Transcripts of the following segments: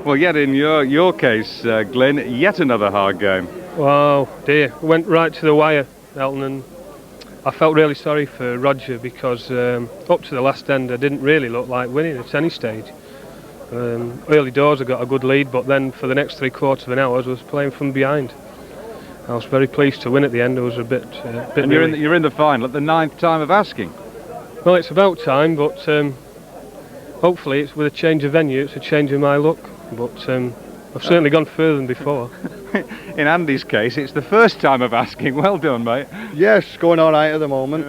Well, yet in your case, Glyn, yet another hard game. Oh dear, it went right to the wire, Elton, and I felt really sorry for Roger because up to the last end I didn't really look like winning at any stage. Early doors I got a good lead, but then for the next 3/4 of an hour I was playing from behind. I was very pleased to win at the end. I was a bit And you're in the final at the 9th time of asking. Well, it's about time, but hopefully it's with a change of venue, it's a change of my luck. But I've certainly gone further than before. In Andy's case, it's the first time of asking. Well done, mate. Yes, going all right at the moment.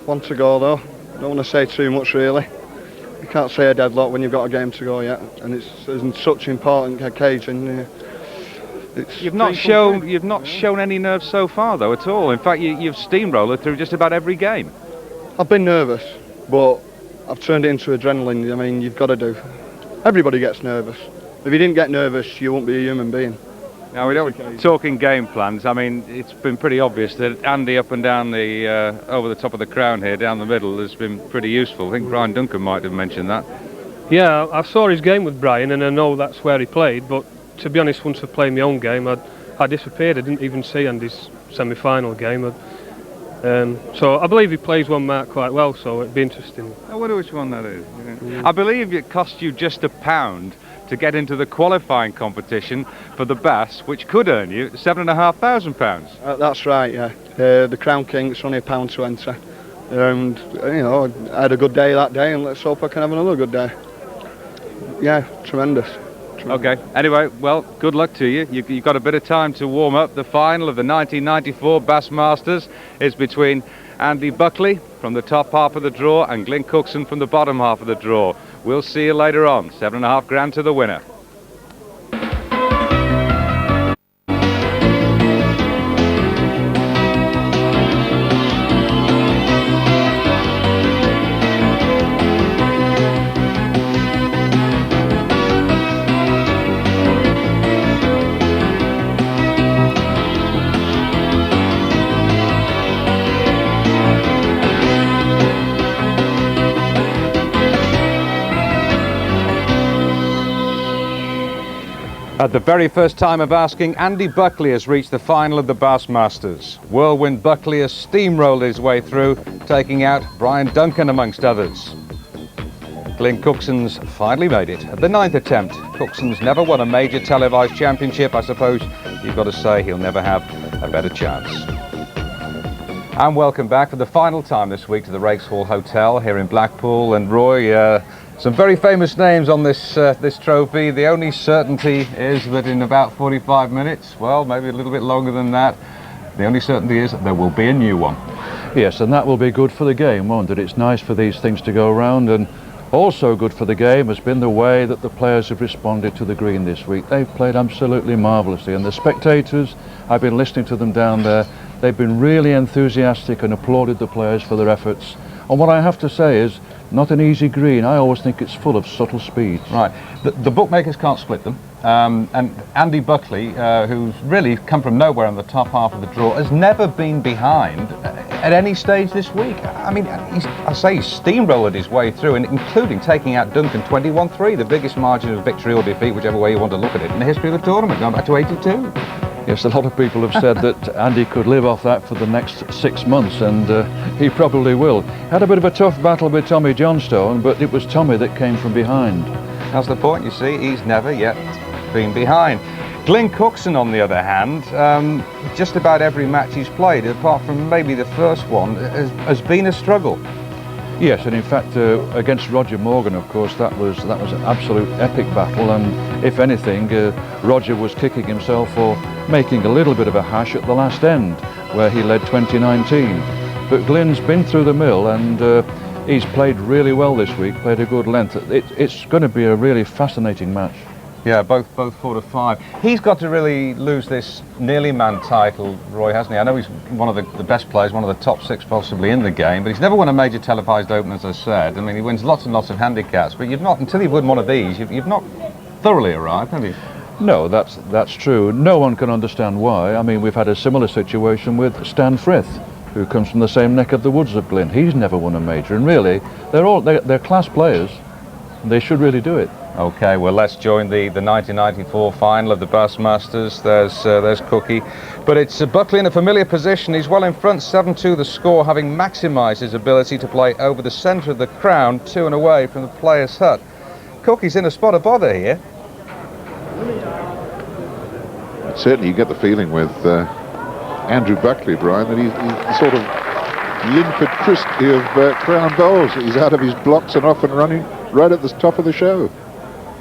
One to go though. Don't want to say too much really. You can't say a deadlock when you've got a game to go yet, and it's in such an important occasion. You've not shown any nerves so far, though, at all. In fact, you've steamrolled through just about every game. I've been nervous, but I've turned it into adrenaline. I mean, you've got to do. Everybody gets nervous. If you didn't get nervous, you won't be a human being. Now, we don't talking game plans. I mean, it's been pretty obvious that Andy up and down the over the top of the crown here, down the middle, has been pretty useful. I think Brian Duncan might have mentioned that. Yeah, I saw his game with Brian, and I know that's where he played. But to be honest, once I played my own game, I disappeared. I didn't even see Andy's semi-final game. So I believe he plays one mark quite well. So it'd be interesting. I wonder which one that is. Yeah. I believe it cost you just £1 to get into the qualifying competition for the Bass, which could earn you £7,500. That's right, yeah. The Crown King, it's only £1 to enter. And, you know, I had a good day that day, and let's hope I can have another good day. Yeah, tremendous. Okay, anyway, well, good luck to you. You've got a bit of time to warm up. The final of the 1994 Bass Masters is between Andy Buckley from the top half of the draw and Glyn Cookson from the bottom half of the draw. We'll see you later on. £7.5 to the winner. At the very first time of asking, Andy Buckley has reached the final of the Bass Masters. Whirlwind Buckley has steamrolled his way through, taking out Brian Duncan amongst others. Glyn Cookson's finally made it at the 9th attempt. Cookson's never won a major televised championship. I suppose you've got to say he'll never have a better chance. And welcome back for the final time this week to the Raikes Hall Hotel here in Blackpool. And Roy, some very famous names on this trophy. The only certainty is that in about 45 minutes, well, maybe a little bit longer than that, the only certainty is that there will be a new one. Yes, and that will be good for the game, won't it? It's nice for these things to go around, and also good for the game has been the way that the players have responded to the green this week. They've played absolutely marvellously, and the spectators, I've been listening to them down there, they've been really enthusiastic and applauded the players for their efforts. And what I have to say is, not an easy green. I always think it's full of subtle speeds. Right. The bookmakers can't split them. And Andy Buckley, who's really come from nowhere on the top half of the draw, has never been behind at any stage this week. I mean, he's steamrolled his way through, and including taking out Duncan 21-3, the biggest margin of victory or defeat, whichever way you want to look at it, in the history of the tournament, going back to 82. Yes, a lot of people have said that Andy could live off that for the next 6 months, and he probably will. Had a bit of a tough battle with Tommy Johnstone, but it was Tommy that came from behind. That's the point, you see, he's never yet been behind. Glyn Cookson, on the other hand, just about every match he's played, apart from maybe the first one, has been a struggle. Yes, and in fact, against Roger Morgan, of course, that was an absolute epic battle, and if anything, Roger was kicking himself for making a little bit of a hash at the last end, where he led 2019. But Glyn's been through the mill, and he's played really well this week, played a good length. It's going to be a really fascinating match. Yeah, both 4 to 5. He's got to really lose this nearly man title, Roy, hasn't he? I know he's one of the best players, one of the top 6 possibly in the game, but he's never won a major televised open, as I said. I mean, he wins lots and lots of handicaps, but you've not, until you've won one of these, you've not thoroughly arrived, have you? No, that's true. No one can understand why. I mean, we've had a similar situation with Stan Frith, who comes from the same neck of the woods of Glyn. He's never won a major, and really, they're class players. They should really do it. Okay, well, let's join the 1994 final of the Bassmasters. There's Cookie. But it's Buckley in a familiar position. He's well in front, 7-2 the score, having maximised his ability to play over the centre of the crown, 2 and away from the player's hut. Cookie's in a spot of bother here. Certainly you get the feeling with Andrew Buckley, Brian, that he's sort of Linford Christie of crown bowls. He's out of his blocks and off and running right at the top of the show.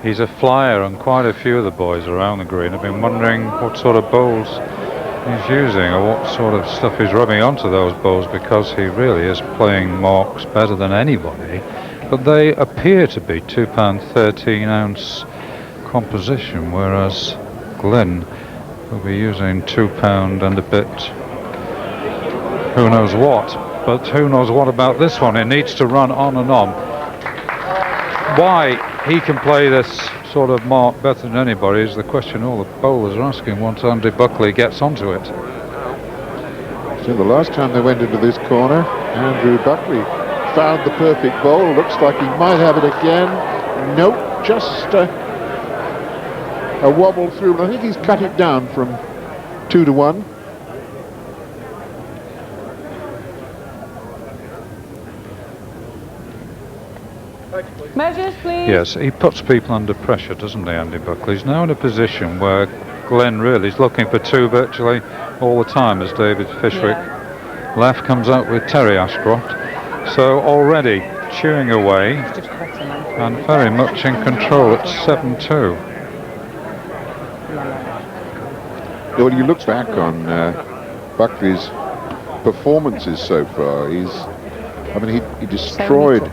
He's a flyer, and quite a few of the boys around the green have been wondering what sort of bowls he's using or what sort of stuff he's rubbing onto those bowls, because he really is playing marks better than anybody. But they appear to be £2 13-ounce composition, whereas Glyn will be using £2 and a bit, who knows what. But who knows what about this one? It needs to run on and on. Why he can play this sort of mark better than anybody is the question all the bowlers are asking once Andy Buckley gets onto it. So the last time they went into this corner, Andrew Buckley found the perfect bowl. Looks like he might have it again. Nope, just a wobble through. I think he's cut it down from 2 to 1. Measures, please. Yes, he puts people under pressure, doesn't he, Andy Buckley? He's now in a position where Glenn really is looking for 2 virtually all the time as David Fishwick left comes out with Terry Ashcroft. So already chewing away and very much in control at 7-2. When you look back on Buckley's performances so far, he destroyed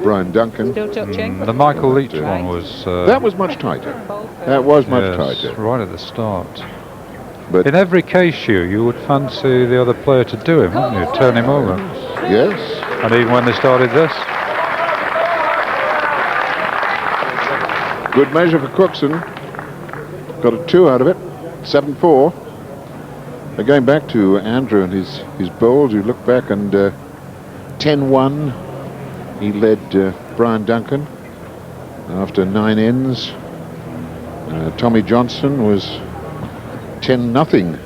Brian Duncan. Still touching. The Michael Leach one was... that was much tighter. That was much tighter. Right at the start. But in every case, you would fancy the other player to do him, wouldn't you? Turn him over. Yes. And even when they started this. Good measure for Cookson. Got a 2 out of it. 7-4. They're going back to Andrew and his bowls. You look back and 10-1. He led Brian Duncan after 9 ends. Tommy Johnson was 10-0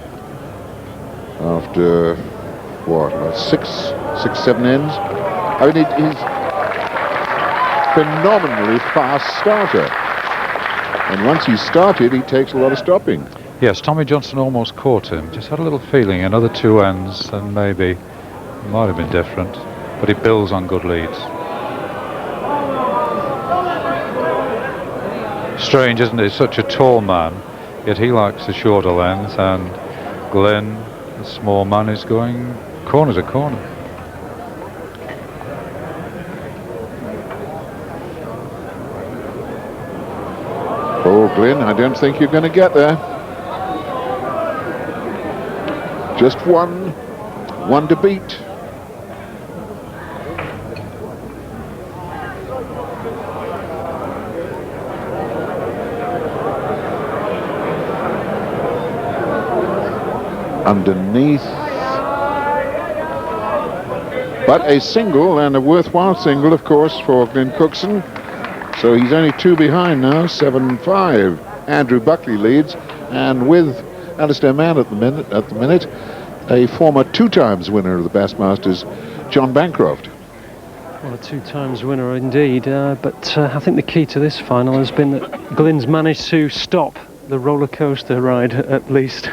after what, about 6-7 ends. I mean, he's phenomenally fast starter, and once he's started, he takes a lot of stopping. Yes, Tommy Johnson almost caught him. Just had a little feeling another 2 ends, and maybe it might have been different. But he builds on good leads. Strange, isn't it? Such a tall man, yet he likes the shorter length, and Glenn, the small man, is going corner to corner. Oh, Glenn, I don't think you're going to get there. Just one to beat. Underneath, but a single, and a worthwhile single, of course, for Glenn Cookson. So he's only 2 behind now. 7-5. Andrew Buckley leads, and with Alistair Mann at the minute, a former 2 times winner of the Bassmasters, John Bancroft. Well, a 2 times winner indeed, but I think the key to this final has been that Glyn's managed to stop the roller coaster ride, at least.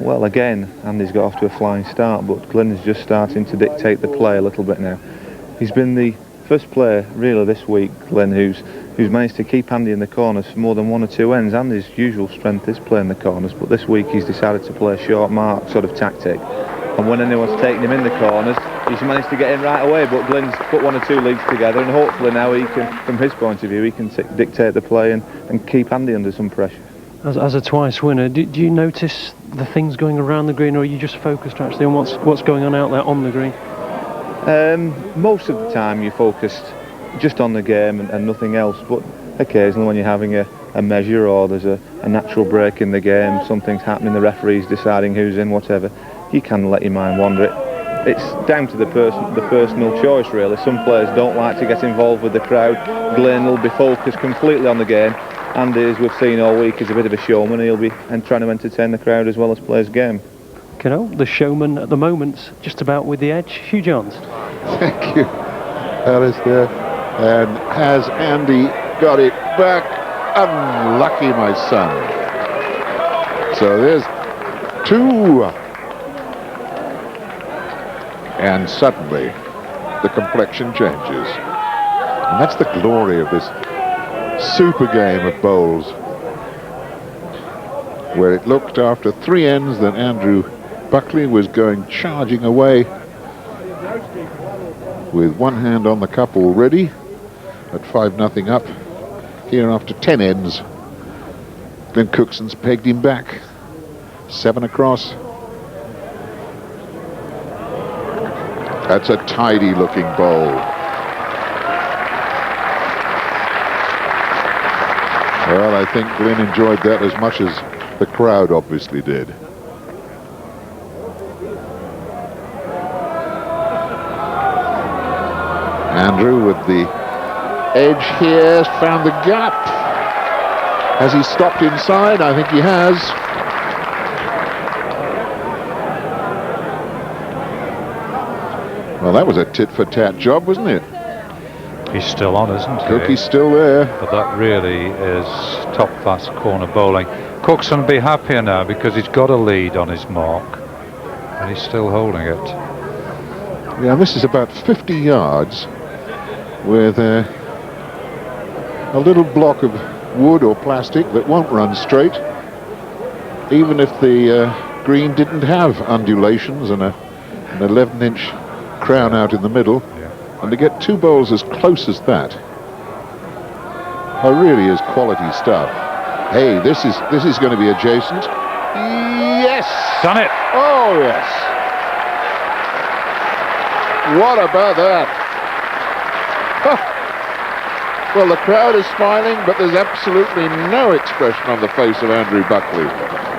Well, again, Andy's got off to a flying start, but Glyn is just starting to dictate the play a little bit now. He's been the first player, really, this week, Glyn, who's managed to keep Andy in the corners for more than 1 or 2 ends. Andy's usual strength is playing the corners, but this week he's decided to play a short mark sort of tactic. And when anyone's taking him in the corners, he's managed to get in right away, but Glyn's put 1 or 2 leads together, and hopefully now he can, from his point of view, he can dictate the play and keep Andy under some pressure. As a twice winner, do you notice the things going around the green, or are you just focused actually on what's going on out there on the green? Most of the time you're focused just on the game and nothing else, but occasionally when you're having a measure, or there's a natural break in the game, something's happening, the referee's deciding who's in, whatever, you can let your mind wander. it's down to the personal choice really. Some players don't like to get involved with the crowd. Glyn will be focused completely on the game. Andy, as we've seen all week, is a bit of a showman. He'll be trying to entertain the crowd as well as play his game. The showman at the moment, just about with the edge. Hugh Johns. Thank you, Alistair. And has Andy got it back? Unlucky, my son. So there's 2. And suddenly the complexion changes. And that's the glory of this super game of bowls, where it looked after 3 ends that Andrew Buckley was going charging away with one hand on the cup already at 5-0 up. Here after 10 ends, Glenn Cookson's pegged him back 7 across. That's a tidy looking bowl. Well, I think Glenn enjoyed that as much as the crowd obviously did. Andrew with the edge here, found the gap. Has he stopped inside? I think he has. Well, that was a tit-for-tat job, wasn't it? He's still on, isn't he? Cookie's still there. But that really is top-class corner bowling. Cookson will be happier now because he's got a lead on his mark. And he's still holding it. Yeah, this is about 50 yards with a little block of wood or plastic that won't run straight, even if the green didn't have undulations and an 11-inch crown out in the middle. And to get 2 bowls as close as that, really is quality stuff. Hey, this is going to be adjacent. Yes! Done it! Oh, yes! What about that? Well, the crowd is smiling, but there's absolutely no expression on the face of Andrew Buckley.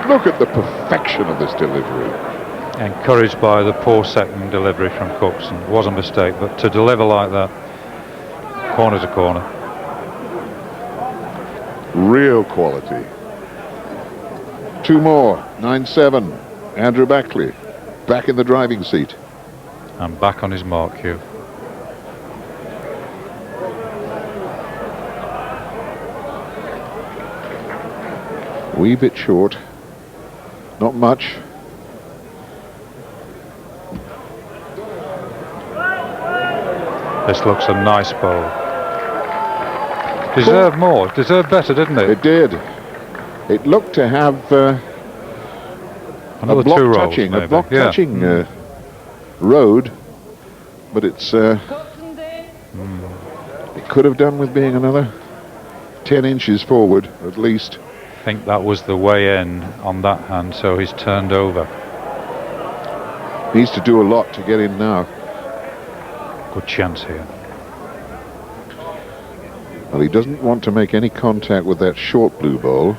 Look at the perfection of this delivery. Encouraged by the poor second delivery from Cookson. It was a mistake, but to deliver like that, corner to corner. Real quality. 2 more, 9-7. Andrew Buckley back in the driving seat. And back on his mark, Hugh. Wee bit short. Not much. This looks a nice bowl. Deserved more, deserved better, didn't it? It did. It looked to have another 2 rolls, maybe. A block touching road, but it's it could have done with being another 10 inches forward at least. I think that was the way in on that hand, so he's turned over. Needs to do a lot to get in now. Good chance here. Well, he doesn't want to make any contact with that short blue ball.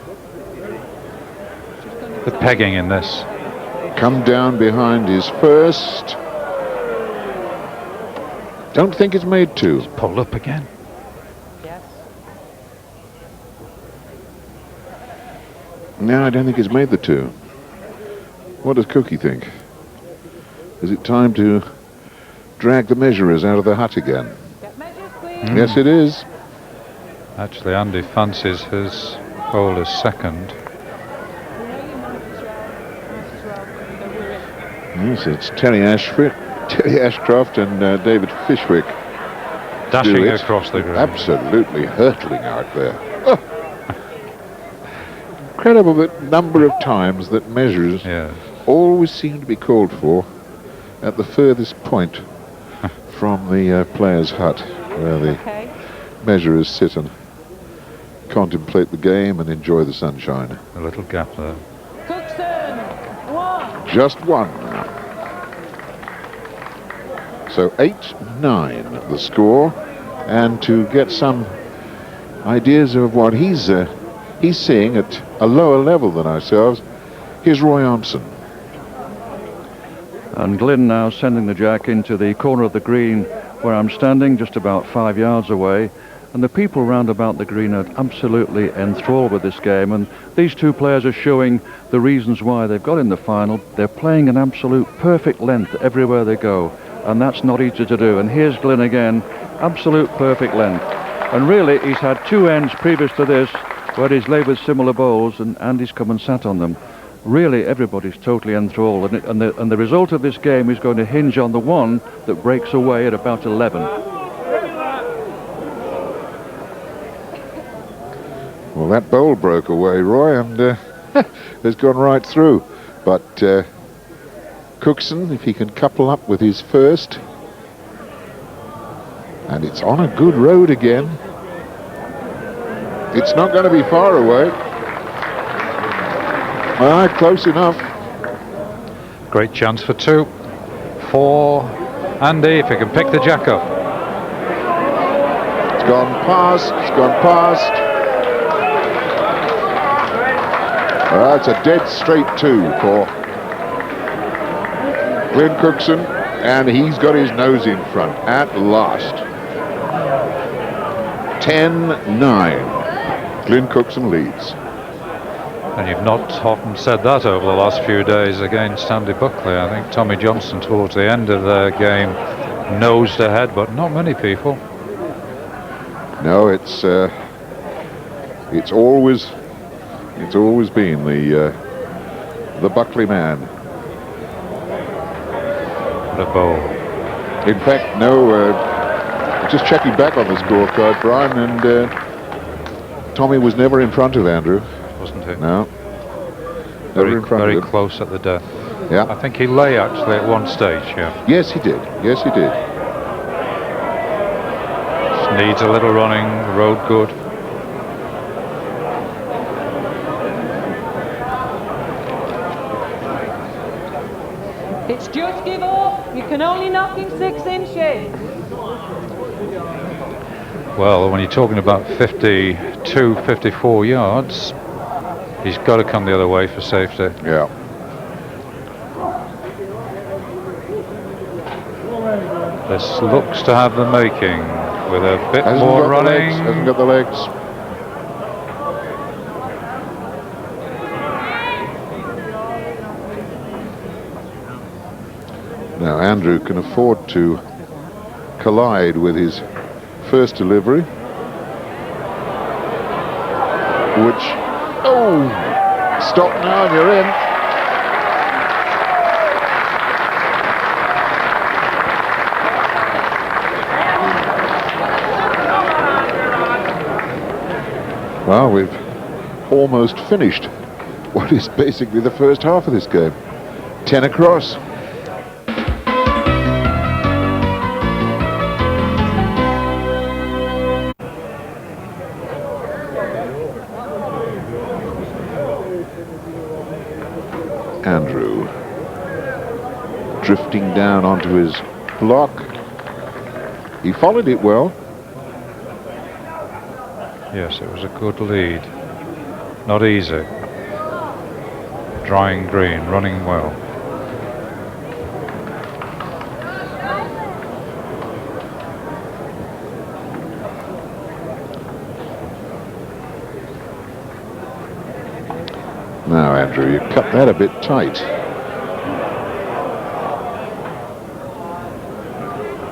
The pegging in this. Come down behind his first. Don't think it's made 2. It's pulled up again. No, I don't think it's made the 2. What does Cookie think? Is it time to drag the measurers out of the hut again? Yes, it is. Actually, Andy fancies his bowl as second. Yes, it's Terry Ashcroft and David Fishwick. Dashing across the ground. Absolutely hurtling out there. Oh. Incredible number of times that measures always seem to be called for at the furthest point from the player's hut, where the measurers sit and contemplate the game and enjoy the sunshine. A little gap there. Cookson, 1. Just 1. So 8-9 the score, and to get some ideas of what he's seeing at a lower level than ourselves, here's Roy Ompson. And Glyn now sending the jack into the corner of the green where I'm standing, just about 5 yards away. And the people round about the green are absolutely enthralled with this game. And these two players are showing the reasons why they've got in the final. They're playing an absolute perfect length everywhere they go. And that's not easy to do. And here's Glyn again, absolute perfect length. And really, he's had 2 ends previous to this where he's laid with similar bowls and Andy's come and sat on them. Really, everybody's totally enthralled. And the result of this game is going to hinge on the one that breaks away at about 11. Well, that bowl broke away, Roy, and has gone right through. But Cookson, if he can couple up with his first, and it's on a good road again. It's not going to be far away. Close enough. Great chance for 2 for Andy if he can pick the jack up. It's gone past. It's gone past. It's a dead straight 2 for Glyn Cookson, and he's got his nose in front at last. 10-9. Glyn Cookson leads. And you've not often said that over the last few days against Andy Buckley. I think Tommy Johnson towards the end of the game nosed ahead, but not many people. No, it's always been the Buckley man. The bowl. In fact, no. Just checking back on the scorecard, Brian, and Tommy was never in front of Andrew. Wasn't he? No. Never in front very of him. close at the death. Yeah. I think he lay actually at one stage, yeah. Yes, he did. Yes, he did. Just needs a little running, the road good. It's just give up. You can only knock him 6 inches. Well, when you're talking about 52, 54 yards, he's got to come the other way for safety. Yeah. This looks to have the making with a bit more running. Hasn't got the legs. Now Andrew can afford to collide with his first delivery, which, stop now and you're in. Well, we've almost finished what is basically the first half of this game. 10 across. Andrew drifting down onto his block. He followed it well. Yes, it was a good lead. Not easy. Drying green, running well. Now, Andrew, you cut that a bit tight.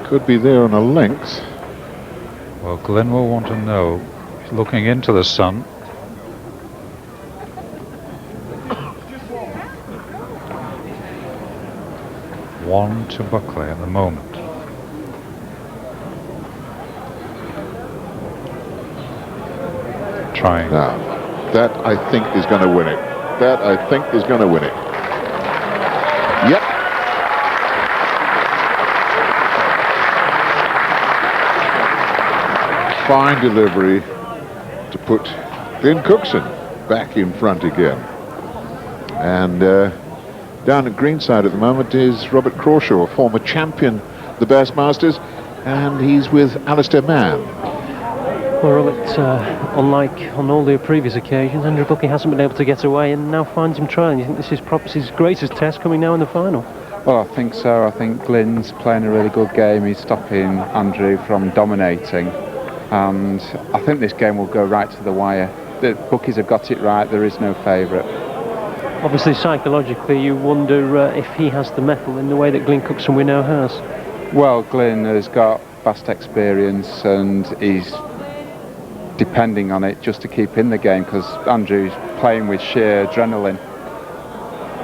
Could be there on a length. Well, Glyn will want to know. He's looking into the sun. One to Buckley at the moment. Trying. Now, that I think is going to win it. That I think is going to win it. Yep. Fine delivery to put Glyn Cookson back in front again. And down at greenside at the moment is Robert Crawshaw, former champion of the Bassmasters, and he's with Alistair Mann. Well, Robert, unlike on all the previous occasions, Andrew Buckley hasn't been able to get away and now finds him trying. You think this is perhaps his greatest test coming now in the final? Well, I think so. I think Glyn's playing a really good game. He's stopping Andrew from dominating, and I think this game will go right to the wire. The bookies have got it right. There is no favourite. Obviously, psychologically, you wonder if he has the mettle in the way that Glyn Cookson we know has. Well, Glyn has got vast experience and he's depending on it just to keep in the game because Andrew's playing with sheer adrenaline.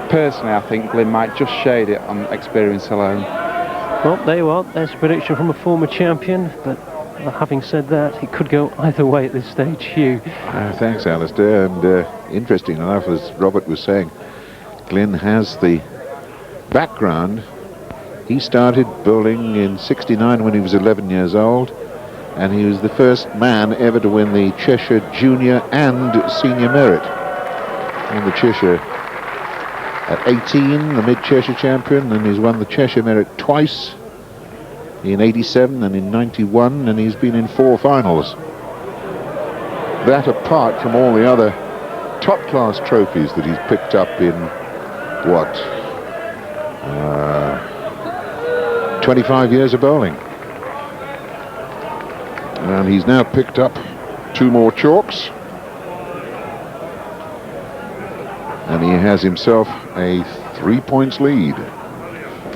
Personally, I think Glyn might just shade it on experience alone. Well, there you are. There's a prediction from a former champion, but having said that, it could go either way at this stage. Hugh. Thanks, Alistair. And interesting enough, as Robert was saying, Glyn has the background. He started bowling in '69 when he was 11 years old, and he was the first man ever to win the Cheshire Junior and Senior Merit. And the Cheshire at 18, the Mid-Cheshire champion, and he's won the Cheshire Merit twice, in '87 and in '91, and he's been in 4 finals. That apart from all the other top-class trophies that he's picked up in, 25 years of bowling. And he's now picked up 2 more chalks. And he has himself a 3 points lead,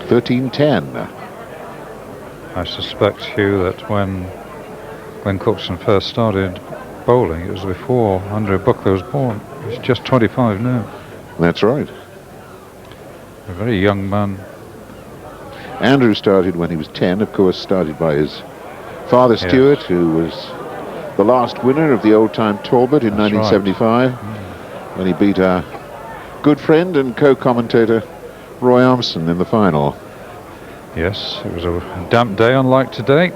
13-10. I suspect, Hugh, that when Glyn Cookson first started bowling, it was before Andrew Buckley was born. He's just 25 now. That's right. A very young man. Andrew started when he was 10, of course, started by his father, Stuart, who was the last winner of the old-time Talbot in 1975, when he beat our good friend and co-commentator Roy Armstrong in the final. Yes, it was a damp day, unlike today.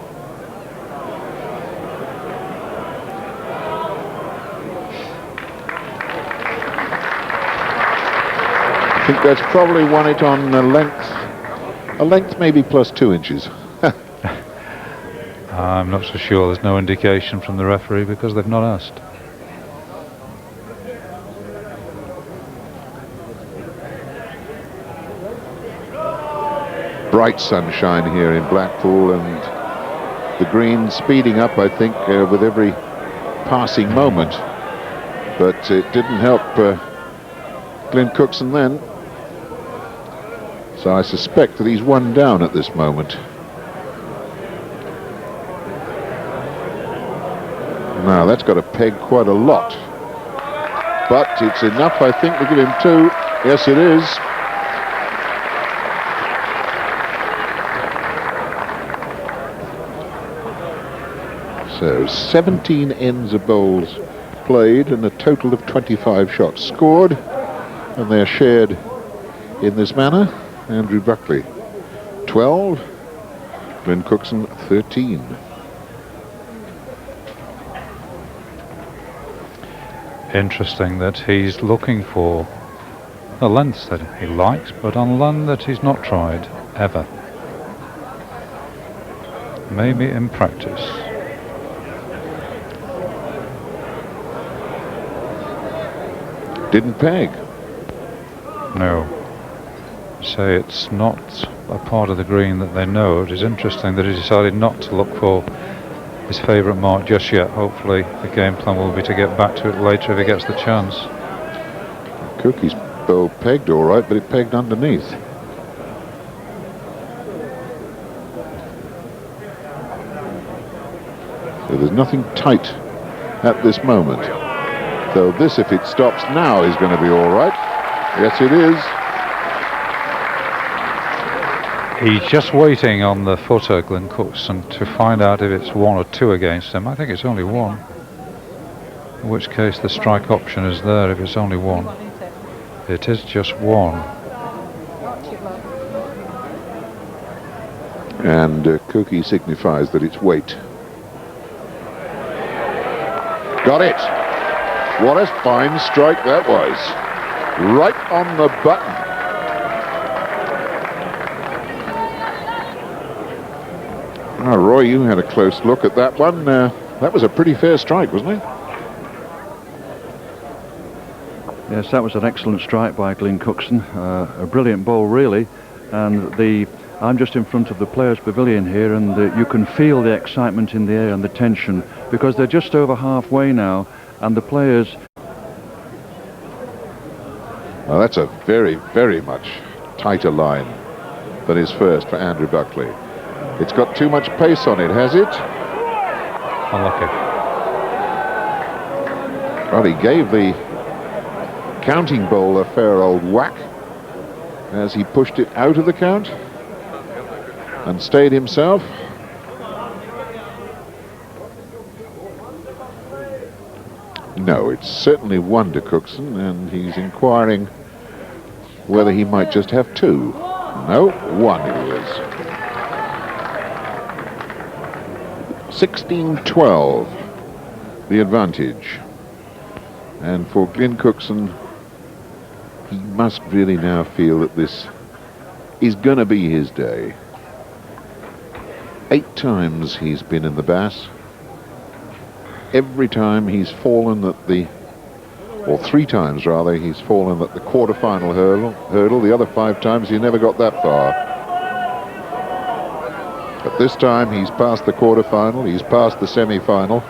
I think that's probably won it on a length maybe plus 2 inches. I'm not so sure. There's no indication from the referee because they've not asked. Bright sunshine here in Blackpool, and the green speeding up, I think, with every passing moment. But it didn't help Glyn Cookson then. So I suspect that he's 1 down at this moment. Now that's got to peg quite a lot. But it's enough, I think, to give him 2. Yes, it is. So 17 ends of bowls played and a total of 25 shots scored, and they're shared in this manner. Andrew Buckley 12, Glyn Cookson 13. Interesting that he's looking for a length that he likes, but on land that he's not tried ever. Maybe in practice. Didn't peg. No. Say it's not a part of the green that they know. It is interesting that he decided not to look for his favourite mark just yet. Hopefully the game plan will be to get back to it later if he gets the chance. Cookie's bowl pegged all right, but it pegged underneath. So there's nothing tight at this moment. Though this, if it stops now, is going to be all right. Yes, it is. He's just waiting on the footer, Glyn Cookson, to find out if it's 1 or 2 against him. I think it's only 1. In which case the strike option is there if it's only 1. It is just 1. And Cookie signifies that it's weight. Got it. What a fine strike that was. Right on the button. Oh, Roy, you had a close look at that one. That was a pretty fair strike, wasn't it? Yes, that was an excellent strike by Glyn Cookson. A brilliant ball, really. And I'm just in front of the Players' Pavilion here, and you can feel the excitement in the air and the tension, because they're just over halfway now, and the players... Well, that's a very, very much tighter line than his first for Andrew Buckley. It's got too much pace on it, has it? Unlucky. Well, he gave the counting bowl a fair old whack as he pushed it out of the count and stayed himself. No, it's certainly one to Cookson, and he's inquiring whether he might just have two. No, one it is. 16-12, the advantage. And for Glyn Cookson, he must really now feel that this is going to be his day. 8 times he's been in the Bass. Every time he's fallen at the, or 3 times rather, he's fallen at the quarter-final hurdle. The other 5 times he never got that far. But this time he's past the quarter-final, he's past the semi-final,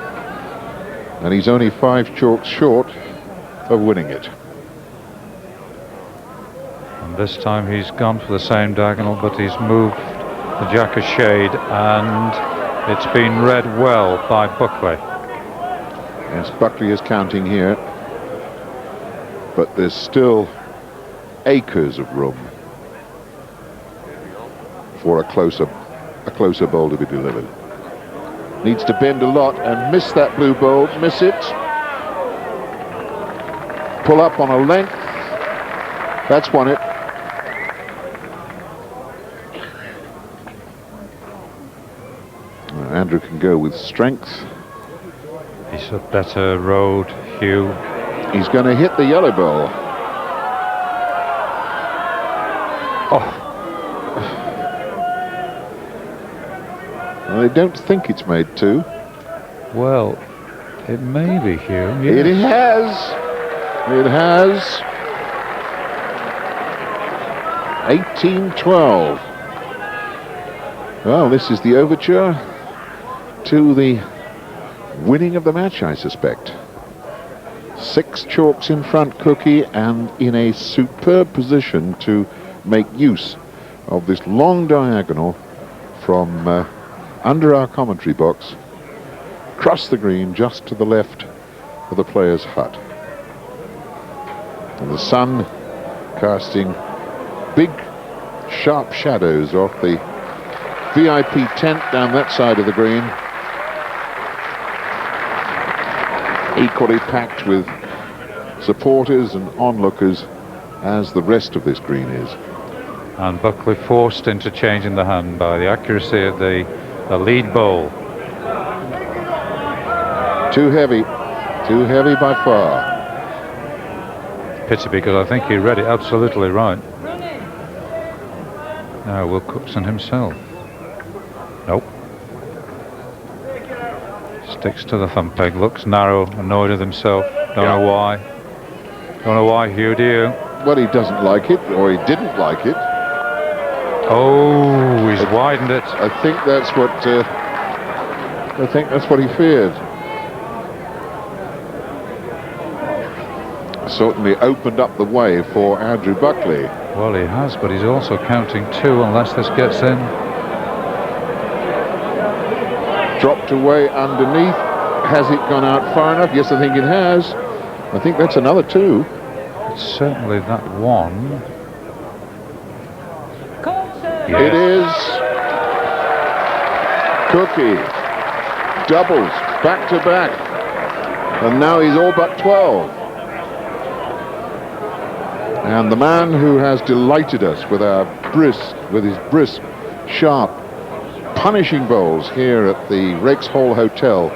and he's only 5 chalks short of winning it. And this time he's gone for the same diagonal, but he's moved the jack a shade, and it's been read well by Buckley. Yes, Buckley is counting here, but there's still acres of room for a closer bowl to be delivered. Needs to bend a lot and miss that blue bowl, miss it. Pull up on a length. That's won it. Andrew can go with strength. He's a better road, Hugh. He's going to hit the yellow ball. Oh. I don't think it's made 2. Well, it may be, Hugh. Yes. It has. It has. 18-12. Well, this is the overture to the winning of the match, I suspect. 6 chalks in front, Cookie, and in a superb position to make use of this long diagonal from under our commentary box, cross the green just to the left of the player's hut. And the sun casting big, sharp shadows off the VIP tent down that side of the green. Equally packed with supporters and onlookers as the rest of this green is. And Buckley forced into changing the hand by the accuracy of the lead bowl. Too heavy by far. Pity, because I think he read it absolutely right. Now will Cookson himself. Nope. Sticks to the thumb peg, looks narrow, annoyed with himself. Don't know why. Don't know why, Hugh, do you? Well, he doesn't like it, or he didn't like it. Oh, he's widened it. I think that's what he feared. Certainly opened up the way for Andrew Buckley. Well, he has, but he's also counting 2 unless this gets in. Dropped away underneath. Has it gone out far enough? Yes, I think it has. I think that's another 2. It's certainly that one. Yes. It is. Cookie doubles back to back, and now he's all but 12. And the man who has delighted us with his brisk, sharp, punishing bowls here at the Raikes Hall Hotel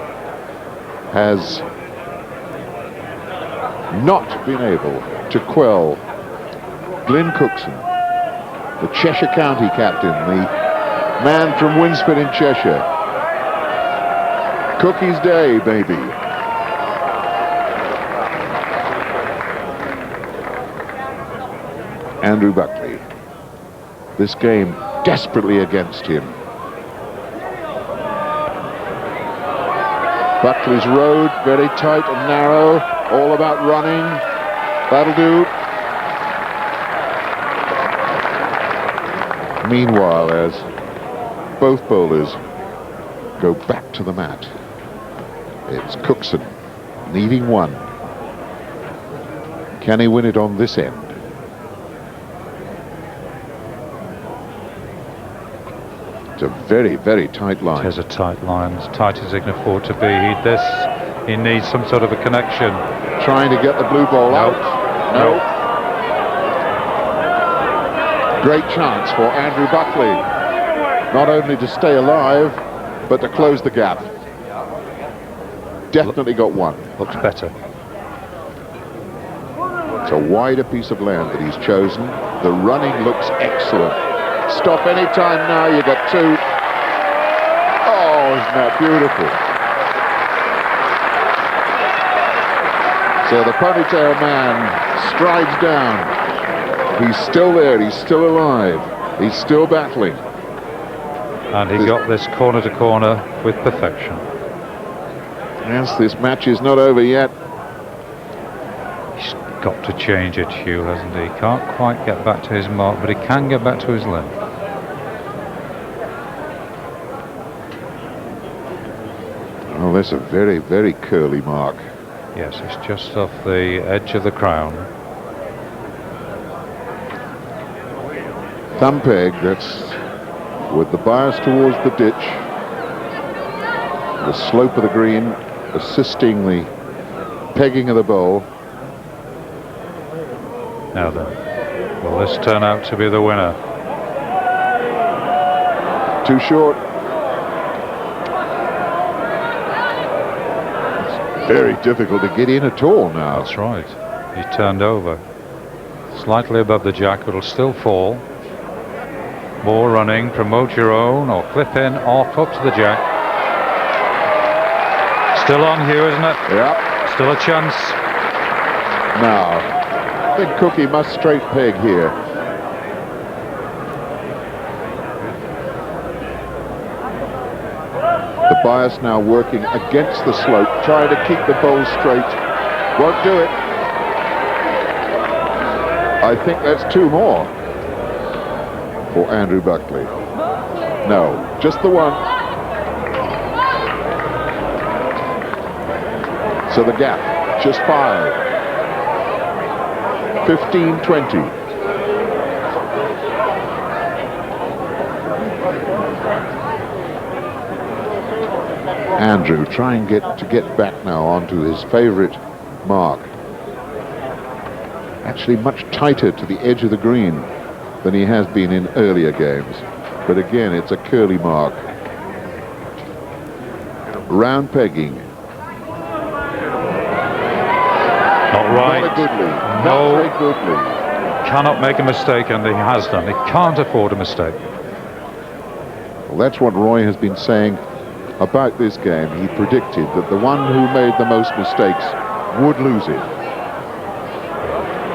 has not been able to quell Glyn Cookson, the Cheshire County captain, the man from Winsford in Cheshire. Cookie's day, baby. Andrew Buckley. this game desperately against him. Buckley's road, very tight and narrow, all about running. That'll do. Meanwhile, as both bowlers go back to the mat, it's Cookson needing one. Can he win it on this end? It's a very, very tight line. It is a tight line, as tight as he can afford to be. He needs some sort of a connection. Trying to get the blue ball out. No. Great chance for Andrew Buckley, not only to stay alive, but to close the gap. Definitely got one. Looks better. It's a wider piece of land that he's chosen. The running looks excellent. Stop any time now, you got two. Oh, isn't that beautiful? So the ponytail man strides down. He's still there, he's still alive, he's still battling. And he got this corner to corner with perfection. Yes, this match is not over yet. He's got to change it, Hugh, hasn't he? He can't quite get back to his mark, but he can get back to his length. Oh, that's a very, very curly mark. Yes, it's just off the edge of the crown. Thumb peg, that's with the bias towards the ditch. The slope of the green assisting the pegging of the bowl. Now then, will this turn out to be the winner? Too short. It's very difficult to get in at all now. That's right. He turned over. Slightly above the jack, it'll still fall. More running, promote your own, or clip in, off, up to the jack. Still on, Hugh, isn't it? Yeah. Still a chance. Now, Big Cookie must straight peg here. The bias now working against the slope, trying to keep the bowl straight. Won't do it. I think that's two more for Andrew Buckley. No, just the one. So the gap, just 5. 15-20. Andrew trying to get back now onto his favourite mark. Actually much tighter to the edge of the green than he has been in earlier games. But again, it's a curly mark. Round pegging. Not right. Not a goodly. No. Not very goodly. Cannot make a mistake, and he has done. He can't afford a mistake. Well, that's what Roy has been saying about this game. He predicted that the one who made the most mistakes would lose it.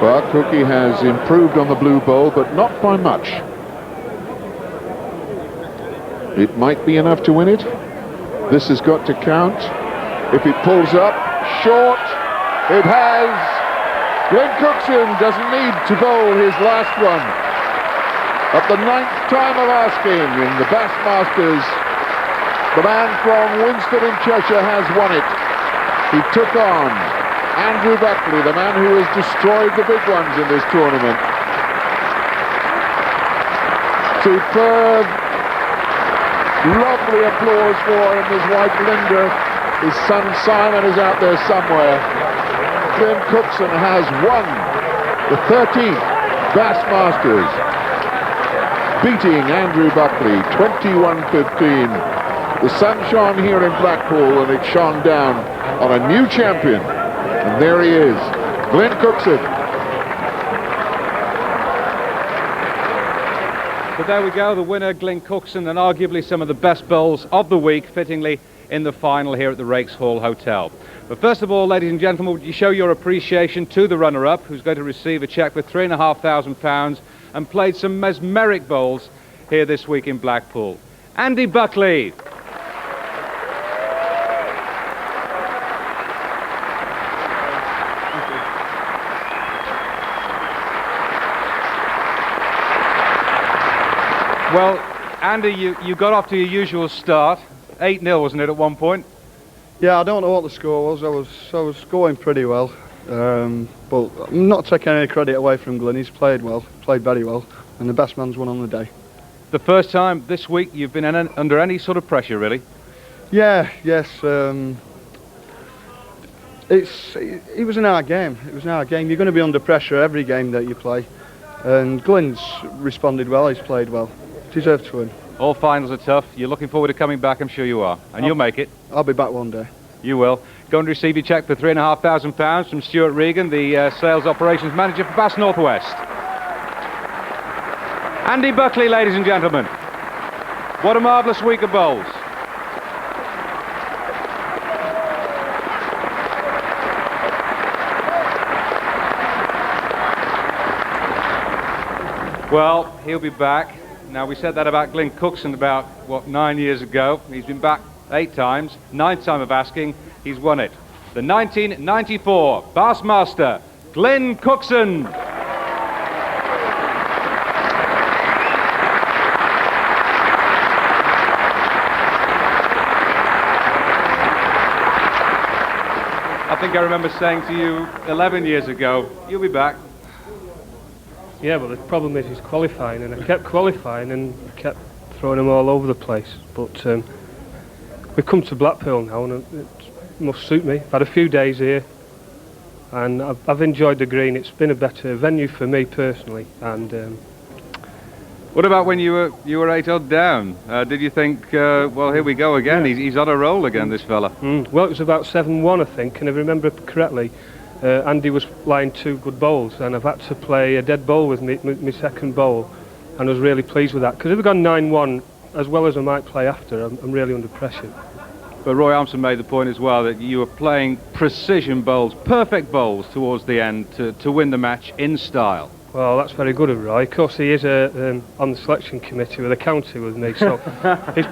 But Cookie has improved on the blue bowl, but not by much. It might be enough to win it. This has got to count. If it pulls up, short, it has. Glenn Cookson doesn't need to bowl his last one. At the 9th time of asking in the Bassmasters, the man from Winston in Cheshire has won it. He took on Andrew Buckley, the man who has destroyed the big ones in this tournament. Superb. Lovely applause for him. His wife Linda, his son Simon is out there somewhere. Glenn Cookson has won the 13th Bassmasters, beating Andrew Buckley 21-15. The sun shone here in Blackpool, and it shone down on a new champion. And there he is, Glenn Cookson. But there we go, the winner, Glenn Cookson, and arguably some of the best bowls of the week, fittingly in the final here at the Raikes Hall Hotel. But first of all, ladies and gentlemen, would you show your appreciation to the runner-up, who's going to receive a cheque for £3,500 and played some mesmeric bowls here this week in Blackpool. Andy Buckley. Well, Andy, you got off to your usual start. 8-0, wasn't it, at one point? Yeah, I don't know what the score was. I was going pretty well, but I'm not taking any credit away from Glyn. He's played well, played very well, and the best man's won on the day. The first time this week you've been under any sort of pressure, really? Yeah, yes. It was an hard game. It was an hard game. You're going to be under pressure every game that you play, and Glyn's responded well. He's played well. Deserved to win. All finals are tough. You're looking forward to coming back, I'm sure you are. And you'll make it. I'll be back one day. You will. Go and receive your cheque for £3,500 from Stuart Regan, the Sales Operations Manager for Bass Northwest. Andy Buckley, ladies and gentlemen. What a marvellous week of bowls. Well, he'll be back. Now, we said that about Glyn Cookson about, 9 years ago. He's been back 8 times, 9th time of asking, he's won it. The 1994 Bassmaster, Glyn Cookson. I think I remember saying to you 11 years ago, you'll be back. Yeah, but the problem is he's qualifying, and I kept qualifying and kept throwing him all over the place. But we've come to Blackpool now, and it must suit me. I've had a few days here, and I've enjoyed the green. It's been a better venue for me personally. And what about when you were 8 odd down? Did you think, well, here we go again? Yeah. He's on a roll again, this fella. Well, it was about 7-1, I think, and if I remember correctly. Andy was flying 2 good bowls, and I've had to play a dead bowl with my second bowl, and I was really pleased with that, because if we'd gone 9-1, as well as I might play after, I'm really under pressure. But Roy Armstrong made the point as well that you were playing precision bowls, perfect bowls towards the end to win the match in style. Well, that's very good of Roy. Of course, he is on the selection committee with the county with me, so he's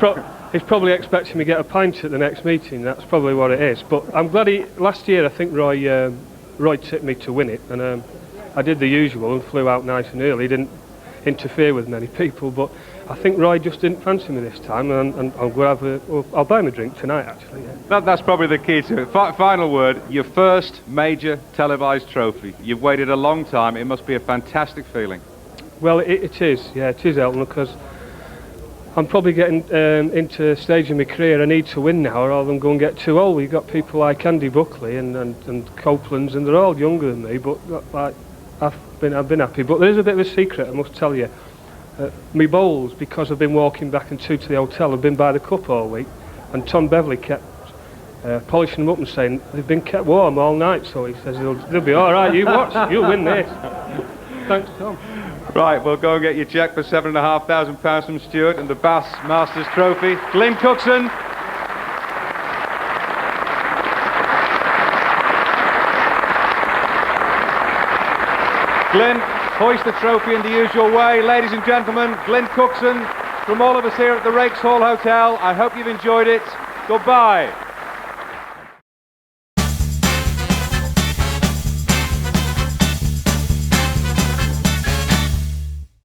probably expecting me to get a pint at the next meeting. That's probably what it is. But I'm glad last year I think Roy tipped me to win it, and I did the usual and flew out nice and early. Didn't interfere with many people, but I think Roy just didn't fancy me this time, and I'm going to have I'll buy him a drink tonight, actually. Yeah. That's probably the key to it. Final word, your first major televised trophy. You've waited a long time. It must be a fantastic feeling. Well, it is, yeah, it is, Elton, because I'm probably getting into a stage in my career I need to win now rather than go and get too old. You've got people like Andy Buckley and Copeland's, and they're all younger than me, but like, I've been happy. But there is a bit of a secret, I must tell you. My bowls, because I've been walking back and to the hotel, have been by the cup all week, and Tom Beverley kept polishing them up and saying they've been kept warm all night, so he says they'll be all right, you watch, you'll win this. Thanks, Tom. Right, we'll go and get your cheque for £7,500 from Stuart and the Bass Masters Trophy. Glyn Cookson. Glyn, hoist the trophy in the usual way. Ladies and gentlemen, Glyn Cookson, from all of us here at the Raikes Hall Hotel, I hope you've enjoyed it. Goodbye.